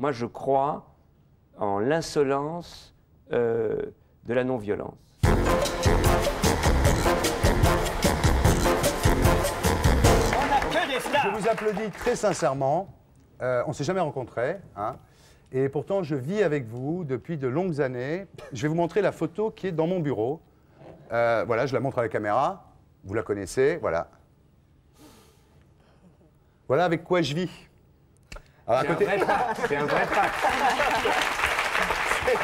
Moi, je crois en l'insolence de la non-violence. Je vous applaudis très sincèrement. On ne s'est jamais rencontrés, hein, et pourtant je vis avec vous depuis de longues années. Je vais vous montrer la photo qui est dans mon bureau. Voilà, je la montre à la caméra. Vous la connaissez, voilà. Voilà avec quoi je vis. Alors, C'est un vrai pack. C'est un vrai pack.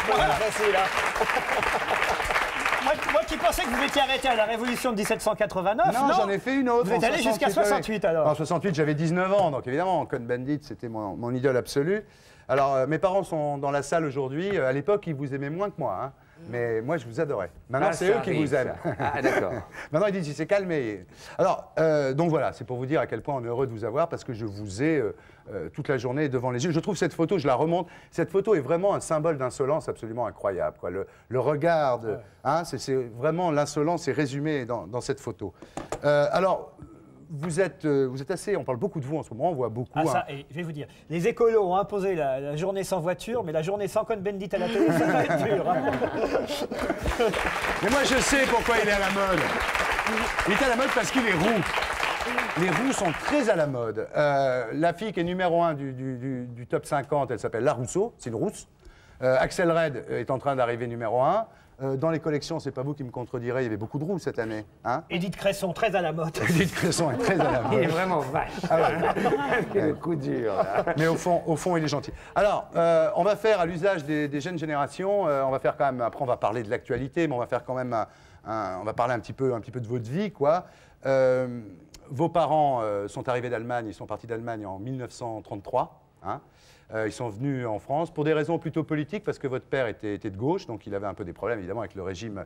Voilà, facile, moi qui pensais que vous étiez arrêté à la Révolution de 1789, non, j'en ai fait une autre. Vous êtes allé jusqu'à 68 alors. En 68, j'avais 19 ans, donc évidemment, Cohn-Bendit, c'était mon idole absolue. Alors, mes parents sont dans la salle aujourd'hui. À l'époque, ils vous aimaient moins que moi, hein. Mais moi, je vous adorais. Maintenant, c'est eux qui vous aiment. Ah, d'accord. Maintenant, ils disent qu'il s'est calmé. Alors, donc voilà, c'est pour vous dire à quel point on est heureux de vous avoir, parce que je vous ai toute la journée devant les yeux. Je trouve cette photo, je la remonte, cette photo est vraiment un symbole d'insolence absolument incroyable, quoi. Le regard, hein, c'est vraiment l'insolence est résumée dans cette photo. Alors, vous êtes assez, on parle beaucoup de vous en ce moment, on voit beaucoup. Ah ça, et je vais vous dire, les écolos ont imposé la journée sans voiture, mais la journée sans Cohn-Bendit à la télé, ça va être dur. Hein. Mais moi, je sais pourquoi il est à la mode. Il est à la mode parce qu'il est roux. Les roux sont très à la mode. La fille qui est numéro 1 du top 50, elle s'appelle La Rousseau, c'est une rousse. Axel Red est en train d'arriver numéro 1. Dans les collections, c'est pas vous qui me contredirez, il y avait beaucoup de roux cette année. Hein, Édith Cresson, très à la mode. Édith Cresson est très à la mode. Il est vraiment vache. Ah ouais. Quel coup dur. Là. Mais au fond, il est gentil. Alors, on va faire à l'usage des jeunes générations, on va faire quand même, après on va parler de l'actualité, mais on va faire quand même, on va parler un petit peu de votre vie, quoi. Vos parents sont arrivés d'Allemagne, ils sont partis d'Allemagne en 1933. Hein. Ils sont venus en France pour des raisons plutôt politiques, parce que votre père était de gauche, donc il avait un peu des problèmes, évidemment, avec le régime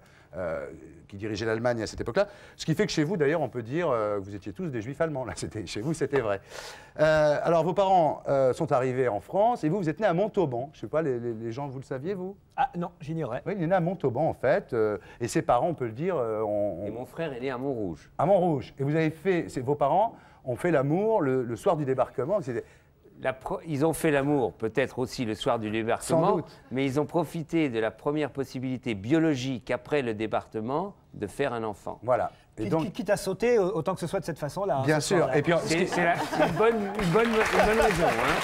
qui dirigeait l'Allemagne à cette époque-là. Ce qui fait que chez vous, d'ailleurs, on peut dire que vous étiez tous des juifs allemands. Là, chez vous, c'était vrai. Alors, vos parents sont arrivés en France, et vous êtes né à Montauban. Je ne sais pas, les gens, vous le saviez, vous? Ah non, j'ignorais. Oui, il est né à Montauban, en fait, et ses parents, on peut le dire... Et mon frère est né à Montrouge. À Montrouge. Et vous avez fait... Vos parents ont fait l'amour le soir du débarquement. Ils ont fait l'amour, peut-être aussi le soir du débarquement, Sans doute. mais ils ont profité de la première possibilité biologique après le débarquement de faire un enfant. Voilà. Et donc, quitte à sauter, autant que ce soit de cette façon-là. Bien sûr. Et puis, c'est une bonne raison. Hein.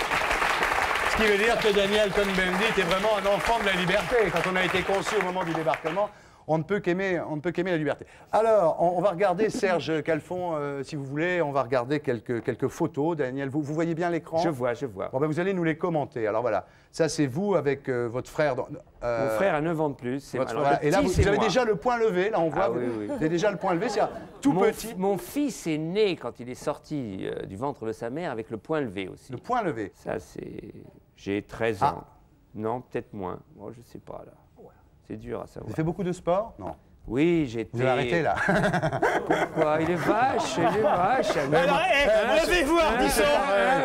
Ce qui veut dire que Daniel Cohn-Bendit est vraiment un enfant de la liberté. Quand on a été conçu au moment du débarquement, on ne peut qu'aimer la liberté. Alors, on va regarder, Serge Calfon, si vous voulez, on va regarder quelques photos. Daniel, vous voyez bien l'écran? Je vois. Bon, ben, vous allez nous les commenter. Alors voilà, ça c'est vous avec votre frère. Mon frère a 9 ans de plus. Voilà. Et là, vous avez déjà le point levé. Là, on voit. Oui. Vous avez déjà le point levé. C'est tout petit. Mon fils est né quand il est sorti du ventre de sa mère avec le point levé aussi. Le point levé. Ça, c'est... J'ai 13 ans. Non, peut-être moins. Bon, je sais pas, là. C'est dur à savoir. Vous avez fait beaucoup de sport? Non. Oui, j'ai été... Vous avez arrêté, là? Pourquoi? Il est vache, Alors, levez-vous, Ardisson.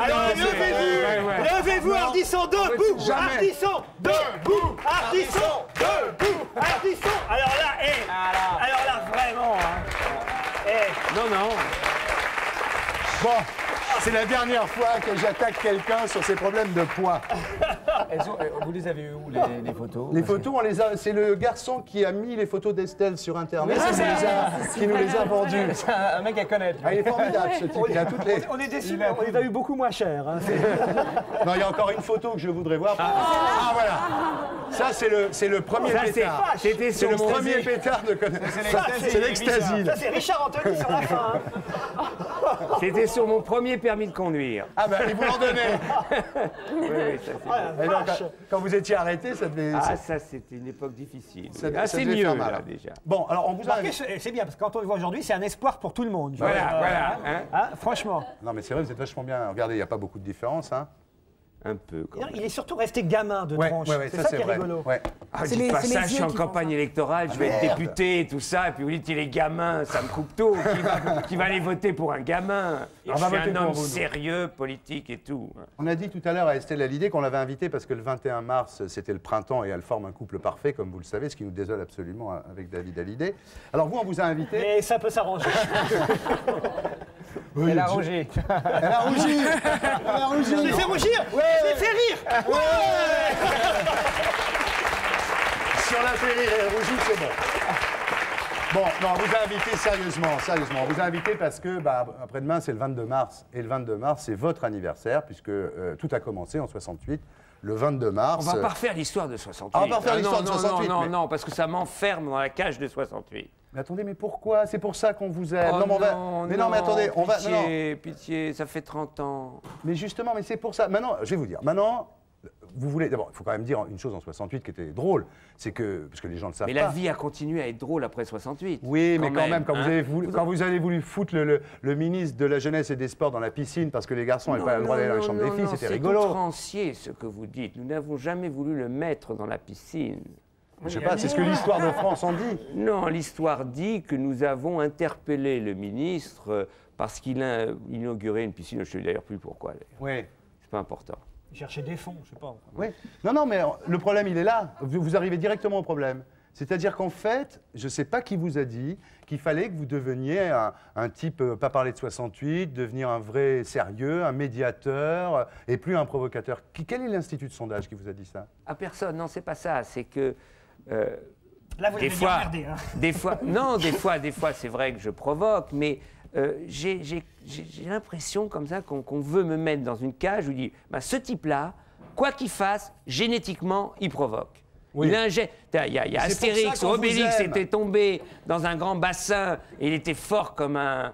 Alors, levez-vous. Levez-vous, Ardisson, debout. Ardisson, debout. Ardisson, debout. Ardisson. Alors là, vraiment. Hein. Non. Bon, c'est la dernière fois que j'attaque quelqu'un sur ses problèmes de poids. Vous les avez où, les photos? Les photos, on les a. C'est le garçon qui a mis les photos d'Estelle sur Internet qui nous les a vendues. C'est un mec à connaître. Ah, il est formidable, ce type. Il a toutes les... On est déçus, on les a eu beaucoup moins cher. Hein. Non, il y a encore une photo que je voudrais voir. Ah voilà. Ça, c'est le premier pétard. C'était C'est le premier pétard de C'est l'ecstasy. Ça, c'est Richard Anthony sur la fin. Hein. C'était sur mon premier permis de conduire. Ah ben, ils vous l'ont donné. Oui, ça c'est... Et donc, quand vous étiez arrêté, ça devait... Ah, ça, c'était une époque difficile. Ça c'est devait mieux, faire mal. là, déjà. Bon, alors, on vous a... C'est bien, parce que quand on le voit aujourd'hui, c'est un espoir pour tout le monde. Voilà. Hein, franchement. Non, mais c'est vrai, vous êtes vachement bien. Regardez, il n'y a pas beaucoup de différence, hein. Un peu, quand même. Il est surtout resté gamin de tronche. C'est ça qui est vrai. rigolo. Ouais. Ah, dites pas ça, je suis en campagne électorale, je vais être député et tout ça, et puis vous dites il est gamin, ça me coupe tout. Qui va aller voter pour un gamin? Je suis un homme sérieux, politique et tout. On a dit tout à l'heure à Estelle Hallyday qu'on l'avait invitée parce que le 21 mars, c'était le printemps et elle forme un couple parfait, comme vous le savez, ce qui nous désole absolument avec David Hallyday. Alors vous, on vous a invité... Mais ça peut s'arranger. Oui, Elle a rougi. Elle a rougi. Elle a rougi. Je l'ai fait rougir. Ouais. Je l'ai fait rire. Si on l'a fait rire et elle rougit, c'est bon. Bon, non, on vous a invité sérieusement. On vous a invité parce que après-demain, c'est le 22 mars. Et le 22 mars, c'est votre anniversaire, puisque tout a commencé en 68. Le 22 mars. On va pas refaire l'histoire de 68. Ah, on va pas refaire l'histoire de non, 68. Non, parce que ça m'enferme dans la cage de 68. Mais attendez, mais pourquoi? C'est pour ça qu'on vous aime. Oh non, mais on va... mais non, mais attendez, on va. Pitié, pitié, ça fait 30 ans. Mais justement, mais c'est pour ça. Maintenant, je vais vous dire. Maintenant, vous voulez. D'abord, il faut quand même dire une chose en 68 qui était drôle. C'est que. Parce que les gens ne le savent pas. Mais la vie a continué à être drôle après 68. Oui, mais quand même, quand hein. vous avez voulu foutre le ministre de la Jeunesse et des Sports dans la piscine parce que les garçons n'avaient pas le droit d'aller dans les chambres des filles, c'était rigolo. C'est outrancier ce que vous dites. Nous n'avons jamais voulu le mettre dans la piscine. Je sais pas, c'est ce que l'histoire de France en dit. Non, l'histoire dit que nous avons interpellé le ministre parce qu'il a inauguré une piscine. Je ne sais d'ailleurs plus pourquoi. Oui. C'est pas important. Chercher des fonds, je sais pas. Oui. Non, mais le problème, il est là. Vous arrivez directement au problème. C'est-à-dire qu'en fait, je ne sais pas qui vous a dit qu'il fallait que vous deveniez un type, pas parler de 68, devenir un vrai sérieux, un médiateur et plus un provocateur. Quel est l'institut de sondage qui vous a dit ça? À personne. Non, c'est pas ça. C'est que Là, vous des l'avez fois, bien regardé, hein. des fois, c'est vrai que je provoque, mais j'ai l'impression comme ça qu'on veut me mettre dans une cage où il dit, bah, ce type-là, quoi qu'il fasse, génétiquement, il provoque. Oui. Il a un jet. Il y a Astérix, Obélix était tombé dans un grand bassin et il était fort comme un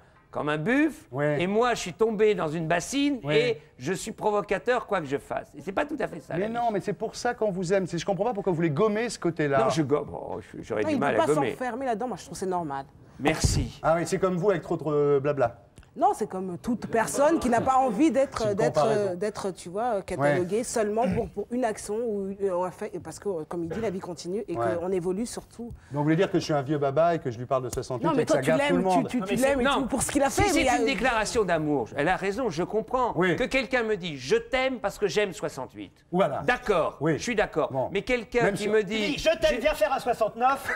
buffle. Ouais. Et moi, je suis tombé dans une bassine Ouais. et je suis provocateur, quoi que je fasse. Et c'est pas tout à fait ça. Mais la non, mais c'est pour ça qu'on vous aime. Je comprends pas pourquoi vous voulez gommer ce côté-là. Non, je gomme. Oh, j'aurais Non, du il ne mal faut à pas gommer. s'enfermer là-dedans, moi je trouve que c'est normal. Merci. Ah oui, c'est comme vous avec trop blabla. Non, c'est comme toute personne qui n'a pas envie d'être, tu vois, cataloguée seulement pour une action ou parce que, comme il dit, la vie continue et Ouais. qu'on évolue surtout. Donc vous voulez dire que je suis un vieux baba et que je lui parle de 68 Non, mais et que toi ça tu gave tout le l'aimes, monde? tu l'aimes et Non, tout pour ce qu'il a fait. Si mais c'est une déclaration d'amour, elle a raison, je comprends. Oui. Que quelqu'un me dit je t'aime parce que j'aime 68. Voilà. D'accord, Oui. je suis d'accord. Bon. Mais quelqu'un Même qui si- me Il dit, dit je t'aime, viens faire un 69.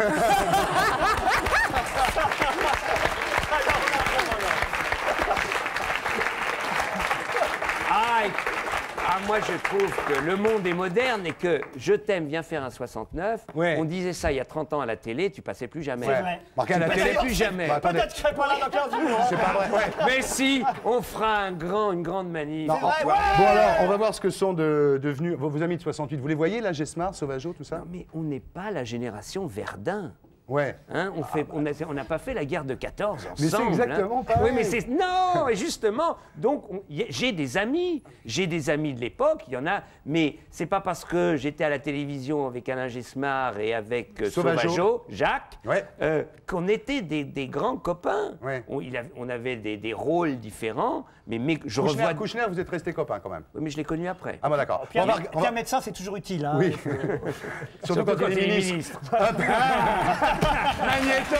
moi je trouve que le monde est moderne et que je t'aime, viens faire un 69. Ouais. On disait ça il y a 30 ans à la télé, tu passais plus jamais. C'est vrai. Marqué à la télé. Plus jamais. Bah, attendez, Peut-être que je serai pas là dans 15 jours. c'est pas vrai. Ouais. Mais si, on fera une grande manif. Non, vrai, bon, alors, on va voir ce que sont devenus vos amis de 68. Vous les voyez, là, Gesmar, Sauvageau, tout ça? Non, mais on n'est pas la génération Verdun. Ouais. Hein, on n'a pas fait la guerre de 14 ensemble. Mais c'est exactement pareil. Oui, mais c'est non, et justement, donc j'ai des amis de l'époque, il y en a, mais c'est pas parce que j'étais à la télévision avec Alain Gesmar et avec Sauvageau, Jacques, Ouais. qu'on était des grands copains. Ouais. On avait des rôles différents, mais je Kouchner, revois. Kouchner, vous êtes restés copains quand même. Oui, mais je l'ai connu après. Ah, bon, d'accord. Pierre, On va- médecin, c'est toujours utile. Hein. Oui. Surtout quand il est ministre. Magnéto.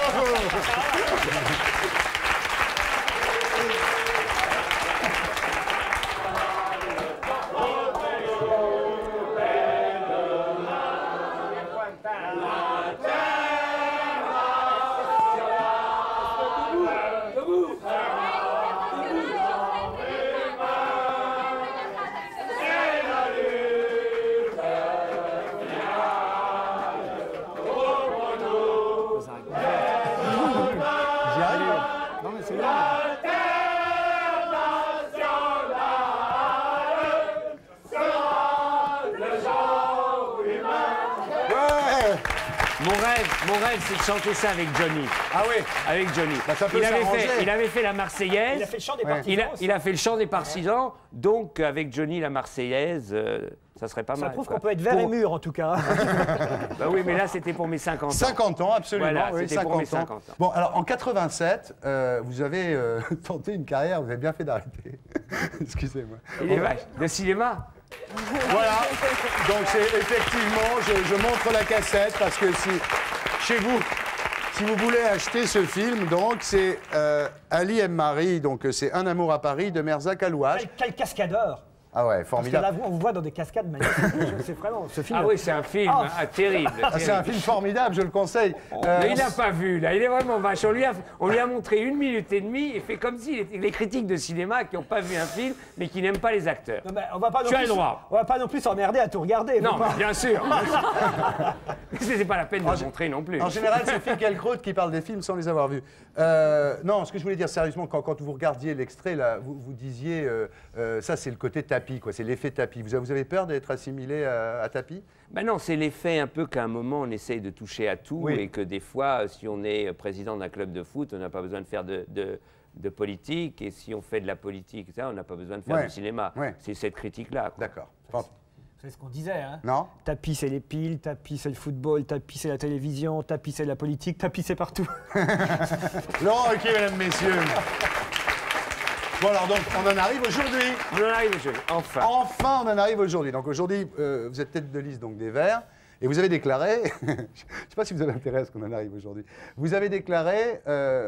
J'y arrive. Non, mais c'est bien. Ouais. Mon rêve, c'est de chanter ça avec Johnny. Ah oui. Avec Johnny. Bah, ça peut s'arranger. Il avait fait la Marseillaise. Il a fait le chant des Ouais. partisans. Il a fait le chant des partisans, donc avec Johnny la Marseillaise, ça serait pas Ça mal. prouve quoi. qu'on peut être vert et mûr, en tout cas. Bah oui, mais là c'était pour mes 50 ans. 50 ans, absolument. Voilà, oui, c'était pour mes 50 ans. Bon, alors en 87, vous avez tenté une carrière, vous avez bien fait d'arrêter. Excusez-moi. Il est vache. De cinéma. Voilà. Donc c'est effectivement, je montre la cassette parce que chez vous, si vous voulez acheter ce film, donc c'est Ali M. Marie, donc c'est Un amour à Paris de Merzak Alouache. Quel cascadeur. Ah ouais, Parce que formidable. là, on vous voit dans des cascades magnifiques. C'est vraiment ce film. Ah oui, c'est un film terrible. Ah, c'est un film formidable, je le conseille. Mais il n'a pas vu, là. Il est vraiment vache. On lui a montré 1 minute et demie et fait comme si les critiques de cinéma qui n'ont pas vu un film, mais qui n'aiment pas les acteurs. Non, mais on va pas non Tu as plus, le droit. On va pas non plus s'emmerder à tout regarder. Non, faut pas- mais bien sûr. C'est pas la peine de le montrer non plus. En général, c'est Phil Kelkraut qui parle des films sans les avoir vus. Non, ce que je voulais dire sérieusement, quand vous regardiez l'extrait, là, vous disiez, ça c'est le côté tapis, quoi, c'est l'effet tapis. Vous avez peur d'être assimilé à tapis? Ben non, c'est l'effet un peu qu'à un moment on essaye de toucher à tout Oui. et que des fois, si on est président d'un club de foot, on n'a pas besoin de faire de politique, et si on fait de la politique, ça, on n'a pas besoin de faire Ouais. du cinéma. Ouais. C'est cette critique-là. quoi. D'accord. Bon. C'est ce qu'on disait. Hein. Non? Tapis, c'est les piles, tapis, c'est le football, tapis, c'est la télévision, tapis, c'est la politique, tapis, c'est partout. Laurent Ruquier, mesdames, messieurs. Bon alors donc, on en arrive aujourd'hui. On en arrive aujourd'hui, enfin. Enfin, on en arrive aujourd'hui. Donc aujourd'hui, vous êtes tête de liste donc des Verts. Et vous avez déclaré, je ne sais pas si vous avez intérêt à ce qu'on en arrive aujourd'hui, vous avez déclaré,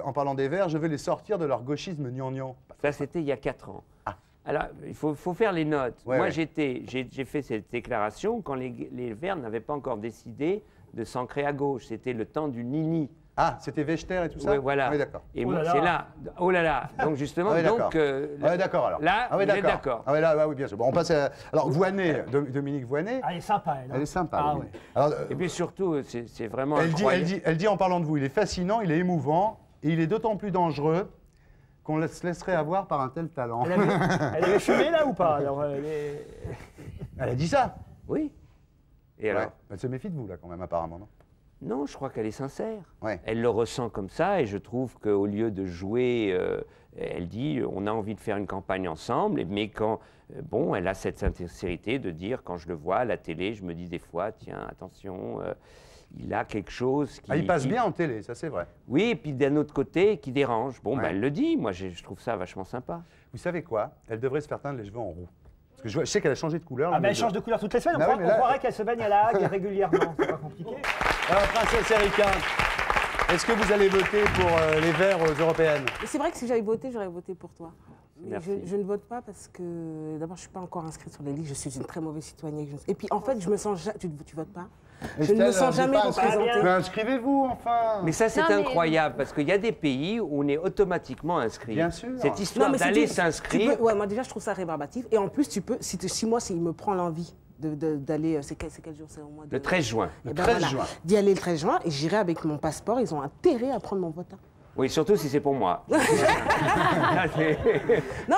en parlant des Verts, je veux les sortir de leur gauchisme gnangnan. Ça, c'était il y a 4 ans. Ah. Alors, il faut faire les notes. Ouais, Moi, ouais. j'ai fait cette déclaration quand les Verts n'avaient pas encore décidé de s'ancrer à gauche. C'était le temps du Nini. Ah, c'était Vechter et tout ça? Oui, voilà. Oui, d'accord. Et Oh là moi, là. c'est là. Oh là là. Donc, justement, Ah oui, d'accord. donc, Ah oui, d'accord alors. là, ah oui, vous êtes d'accord. Ah oui, là, oui, bien sûr. Bon, on passe à... Alors, Voynet, Dominique Voynet, Elle est sympa, elle. hein. elle est sympa. Ah oui. ouais. Alors, Et puis surtout, c'est vraiment elle incroyable. dit en parlant de vous, il est fascinant, il est émouvant, et il est d'autant plus dangereux qu'on se laisserait avoir par un tel talent. Elle avait fumé là ou pas alors, Elle a dit ça. Oui. Et alors Ouais. Elle se méfie de vous, là, quand même, apparemment, non? Non, je crois qu'elle est sincère. Ouais. Elle le ressent comme ça et je trouve qu'au lieu de jouer, elle dit on a envie de faire une campagne ensemble, mais quand, bon, elle a cette sincérité de dire quand je le vois à la télé, je me dis des fois, tiens, attention, il a quelque chose qui... Ah, il passe qui- bien en télé, ça c'est vrai. Oui, et puis d'un autre côté, qui dérange. Bon, Ouais. ben, elle le dit, moi je trouve ça vachement sympa. Vous savez quoi? Elle devrait se faire teindre les cheveux en roux. Parce que je sais qu'elle a changé de couleur. Ah là, ben, mais elle change de couleur toutes les semaines. Ah On, oui, mais là- croirait qu'elle se baigne à la Hague régulièrement. C'est pas compliqué. Alors, princesse Erika, est-ce que vous allez voter pour les Verts aux européennes? Et c'est vrai que si j'avais voté, j'aurais voté pour toi. Mais Merci. je ne vote pas parce que d'abord, je ne suis pas encore inscrite sur les listes. Je suis une très mauvaise citoyenne. Et puis, en fait, je me sens. Tu votes pas? Je ne me sens jamais représentée. Mais inscrivez-vous, enfin. Mais ça, c'est Non, mais- incroyable, parce qu'il y a des pays où on est automatiquement inscrit. Bien sûr. Cette histoire mais si d'aller tu s'inscrire... peux- ouais, moi déjà, je trouve ça rébarbatif. Et en plus, tu peux, si moi, s'il me prend l'envie d'aller, c'est quel jour? C'est au mois de... Le 13 juin. Eh ben 13 voilà, juin. d'y aller le 13 juin, et j'irai avec mon passeport. Ils ont intérêt à prendre mon vote. Hein. Oui, surtout si c'est pour moi. Non,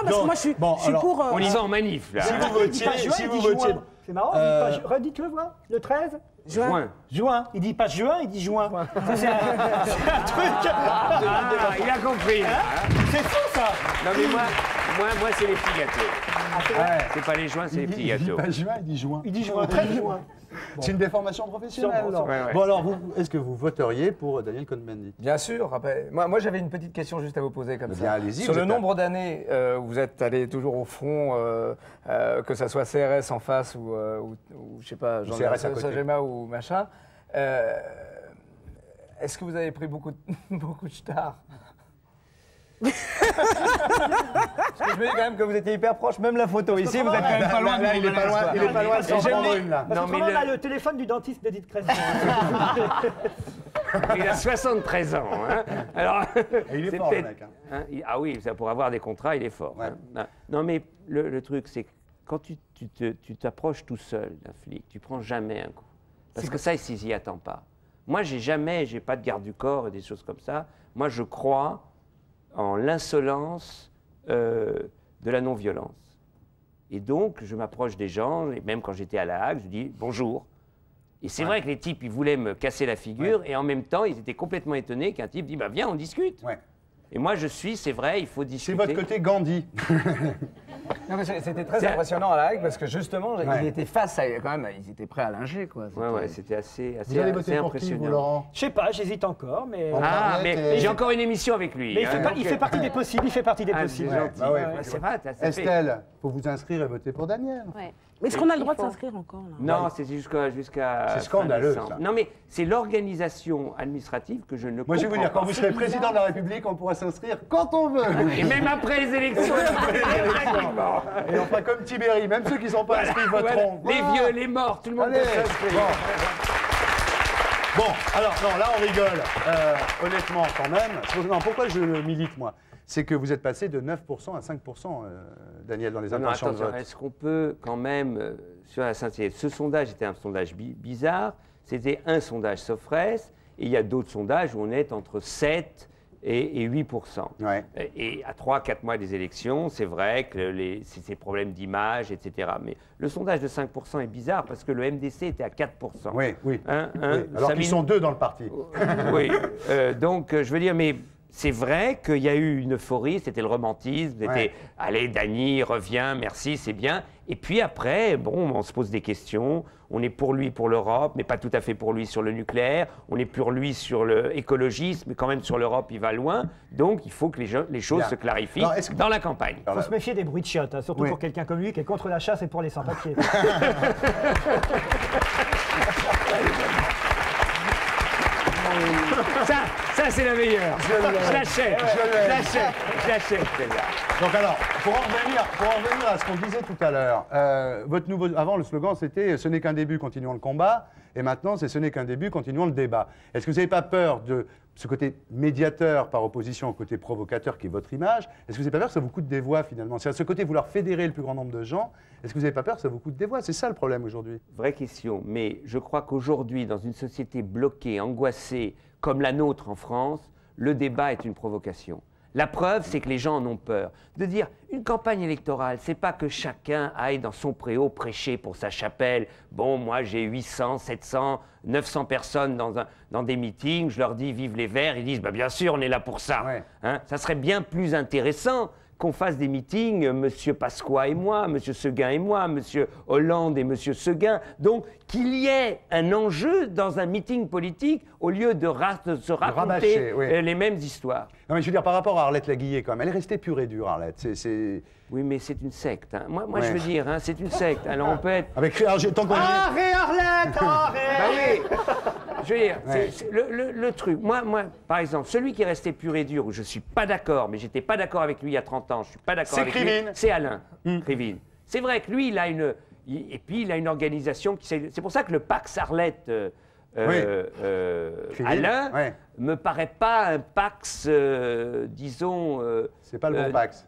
parce que moi, je suis, bon, je suis alors, pour... On y va en manif, là. Si vous Il dit pas votiez, juin, si il vous dit votiez. juin. C'est marrant, il dit pas redites-le, voir. Le 13 juin. Juin. Il dit pas juin, il dit juin. Ça, c'est un truc. Ah, il a compris. là, hein. C'est fou, ça. Non, mais moi c'est les petits gâteaux. Ouais. C'est pas les joints, c'est les petits Il dit gâteaux. pas juin, il dit juin. Il dit juin, 13 juin. C'est une déformation professionnelle. Sûrement, alors. sûrement. Ouais, ouais. Bon alors, est-ce que vous voteriez pour Daniel Cohn-Bendit? Bien sûr. Rappel. Moi j'avais une petite question juste à vous poser comme Eh ça. bien, allez-y, Sur vous le êtes nombre d'années où vous êtes allé toujours au front, que ça soit CRS en face ou je sais pas, Jean CRS à côté. Sagema ou machin, est-ce que vous avez pris beaucoup de stars? Parce que je me dis quand même que vous étiez hyper proche, même la photo ici, vous êtes quand même pas loin. Là, il est pas loin, il est pas loin de s'en j'aime prendre les- une là. Parce Non, que mais comment on a le- le téléphone du dentiste d'Edith Cresson. Il a 73 ans. Hein. Alors, Et il est c'est fort, le peut-être- mec, hein. hein, ah oui, ça, pour avoir des contrats, il est fort. Ouais. Hein. Non, mais le truc, c'est que quand tu t'approches tout seul d'un flic, tu prends jamais un coup. Parce que ça, il s'y attend pas. Moi, j'ai pas de garde du corps et des choses comme ça. Moi, je crois en l'insolence de la non-violence. Et donc, je m'approche des gens, et même quand j'étais à La Hague, je dis bonjour. Et c'est vrai que les types, ils voulaient me casser la figure, et en même temps, ils étaient complètement étonnés qu'un type dit bah, viens, on discute. Ouais. Et moi, c'est vrai, il faut C'est discuter. votre côté Gandhi. Non, mais c'était très C'est- impressionnant à la Hague parce que justement, Ouais. ils étaient face à, quand même, ils étaient prêts à linger quoi. Ouais, c'était assez Vous allez voter pour qui, impressionnant. vous, Laurent? Je sais pas, j'hésite encore, mais. On Ah, parlait, mais et- j'ai encore une émission avec lui. Mais il hein, fait, pas- donc, il fait partie des possibles, il fait partie des Ah, possibles. c'est gentil. bah ouais. Ouais, c'est vrai, ça fait- Estelle, faut vous inscrire et voter pour Daniel. Ouais. Mais est-ce qu'on a le droit de s'inscrire encore là? Non, c'est jusqu'à C'est scandaleux, fin décembre. ça. Non, mais c'est l'organisation administrative que je ne comprends Moi, je vais vous dire, pas. quand vous serez président de la République, on pourra s'inscrire quand on veut. Et même après les élections. Et on fera comme Tibéri, même ceux qui ne sont pas inscrits voteront. Les vieux, les morts, tout le monde Allez, peut s'inscrire. Bon, alors, non, là, on rigole. Honnêtement, quand même. Non, pourquoi je milite, moi? C'est que vous êtes passé de 9% à 5%, Daniel, dans les Non, intentions de attention, vote. est-ce qu'on peut quand même, sur la sincérité, ce sondage était un sondage bizarre, c'était un sondage Sofres, et il y a d'autres sondages où on est entre 7 et 8%. Ouais. Et à 3-4 mois des élections, c'est vrai que c'est ces problèmes d'image, etc. Mais le sondage de 5% est bizarre parce que le MDC était à 4%. Oui, oui. Hein, Oui. Alors qu'ils sont deux dans le parti. Oui. Donc, je veux dire, mais c'est vrai qu'il y a eu une euphorie, c'était le romantisme, c'était Ouais. allez, Dany, reviens, merci, c'est bien. Et puis après, bon, on se pose des questions. On est pour lui, pour l'Europe, mais pas tout à fait pour lui sur le nucléaire. On est pour lui sur l'écologisme, mais quand même sur l'Europe, il va loin. Donc, il faut que les choses Bien. se clarifient Alors, est-ce que- dans la campagne. Il faut se méfier des bruits de chiottes, hein, surtout Oui. pour quelqu'un comme lui qui est contre la chasse et pour les sans-papiers. Ça c'est la meilleure. Je l'achète. Je l'achète, celle-là. Donc alors, pour en revenir à ce qu'on disait tout à l'heure, avant le slogan c'était « Ce n'est qu'un début, continuons le combat ». Et maintenant, c'est « Ce n'est qu'un début, continuons le débat ». Est-ce que vous n'avez pas peur de ce côté médiateur par opposition au côté provocateur qui est votre image? Est-ce que vous n'avez pas peur que ça vous coûte des voix finalement? C'est à ce côté vouloir fédérer le plus grand nombre de gens. Est-ce que vous n'avez pas peur que ça vous coûte des voix? C'est ça le problème aujourd'hui. Vraie question, mais je crois qu'aujourd'hui, dans une société bloquée, angoissée, comme la nôtre en France, le débat est une provocation. La preuve, c'est que les gens en ont peur. De dire, une campagne électorale, c'est pas que chacun aille dans son préau prêcher pour sa chapelle. Bon, moi, j'ai 800, 700, 900 personnes dans des meetings, je leur dis, vive les Verts, ils disent, bah, bien sûr, on est là pour ça. Ouais. Hein, ça serait bien plus intéressant qu'on fasse des meetings, M. Pasqua et moi, M. Seguin et moi, M. Hollande et M. Seguin. Donc, qu'il y ait un enjeu dans un meeting politique au lieu de se raconter rabâcher, oui. les mêmes histoires. Non, mais je veux dire, par rapport à Arlette Laguillet, quand même, elle est restée pure et dure, Arlette. Oui, mais c'est une secte. Hein. Moi Ouais. je veux dire, hein, c'est une secte. Alors, on peut être... Tant qu'on y est- Arrête, Arlette, arrête. Bah oui. Je veux dire, Ouais. c'est le truc. Moi, par exemple, celui qui est resté pur et dur, où je ne suis pas d'accord, mais j'étais pas d'accord avec lui il y a 30 ans, je ne suis pas d'accord C'est avec Krivine. lui, c'est Alain Krivine. C'est vrai que lui, et puis il a une organisation qui... C'est pour ça que le Pax Arlette... Krivine, Alain ouais. me paraît pas un Pax, disons... C'est pas le bon Pax.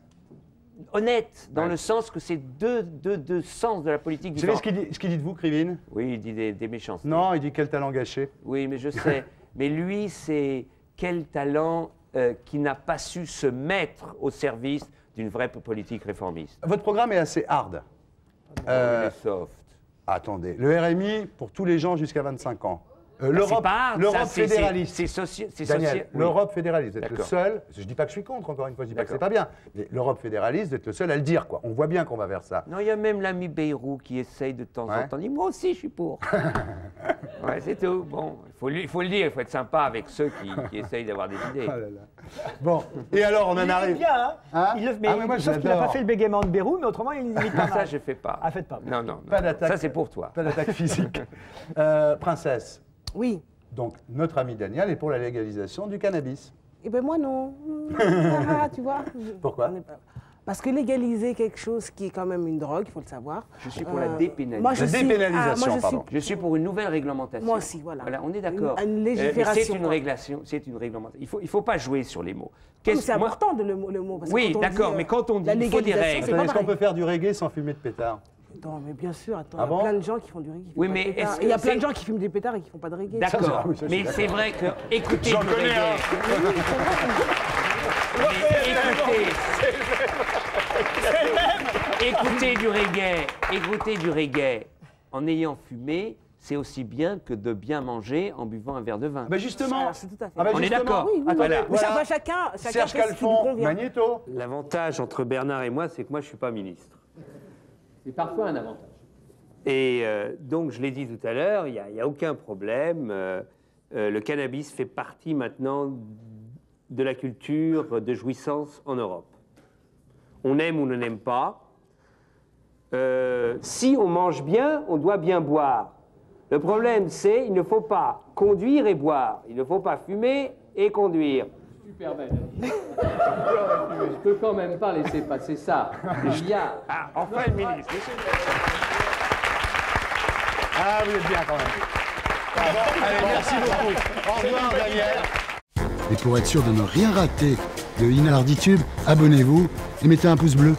honnête, dans Ouais. le sens que c'est deux sens de la politique Vous savez différents. ce qu'il dit de vous, Krivine? Oui, il dit des méchancetés. Non, il dit quel talent gâché. Oui, mais je sais. Mais lui, c'est quel talent qui n'a pas su se mettre au service d'une vraie politique réformiste. Votre programme est assez hard. Il est soft. Attendez, le RMI pour tous les gens jusqu'à 25 ans. Bah, c'est pas hard, L'Europe ça, c'est fédéraliste. c'est Daniel, social. oui. l'Europe fédéraliste, vous êtes le D'accord. seul, je ne dis pas que je suis contre, encore une fois, je ne dis pas que c'est D'accord. pas bien, mais l'Europe fédéraliste, vous êtes le seul à le dire, quoi. On voit bien qu'on va vers ça. Non, il y a même l'ami Bayrou qui essaye de temps Ouais. en temps. Il dit, moi aussi, je suis pour. Ouais, c'est tout. Bon, il faut le dire, il faut être sympa avec ceux qui essayent d'avoir des idées. Ah là là. Bon, et alors on en Il arrive. aime bien, hein, Hein il le, mais, Ah, mais moi, sauf qu'il n'a j'adore. pas fait le bégaiement de Bérou, mais autrement, il imite pas Ça, mal. je fais pas. Ah, faites pas. Non, non, non. Pas d'attaque. Ça, c'est pour toi. Pas d'attaque physique. Princesse, Oui. donc notre ami Daniel est pour la légalisation du cannabis. Eh ben moi non. Tu vois. Pourquoi? On est pas- Parce que légaliser quelque chose qui est quand même une drogue, il faut le savoir. Je suis pour la dépénalisation. Moi, je La suis- dépénalisation, moi, je pardon. suis- Je suis pour une nouvelle réglementation. Moi aussi, voilà. On est d'accord. Une Mais légifération, c'est une quoi. régulation, c'est une réglementation. Il faut pas jouer sur les mots. Non, mais c'est important le mot. Parce que Oui, quand on d'accord, dit, mais quand on dit la il faut des légalisation, règles. c'est pas Est-ce qu'on pareil. peut faire du reggae sans fumer de pétard? Non, mais bien sûr, attends, Ah il y bon a plein de gens qui font du reggae. qui font Oui, pas de mais pétard. est-ce Et il y a que plein c'est- de gens qui fument des pétards et qui font pas de reggae. D'accord, oui, ça, je suis mais d'accord. c'est vrai que écouter J'en du connais reggae. Écouter du reggae en ayant fumé, c'est aussi bien que de bien manger en buvant un verre de vin. Ben justement. Ah, c'est tout à fait. Ah ben On est justement. d'accord. Oui, oui, Attendez, voilà. Mais voilà. chacun Serge fait ce qui lui Calfon, convient. Magnéto. L'avantage entre Bernard et moi, c'est que moi, je ne suis pas ministre. C'est parfois un avantage. Et donc, je l'ai dit tout à l'heure, il n'y a aucun problème. Le cannabis fait partie maintenant de la culture de jouissance en Europe. On aime ou on n'aime pas. si on mange bien, on doit bien boire. Le problème, c'est il ne faut pas conduire et boire. Il ne faut pas fumer et conduire. Super belle. Je peux quand même pas laisser passer ça. Il y a... Ah, enfin le ministre. Ah, vous êtes bien quand même. Allez, merci beaucoup. Au revoir, Daniel. Et pour être sûr de ne rien rater de Inarditube, abonnez-vous et mettez un pouce bleu.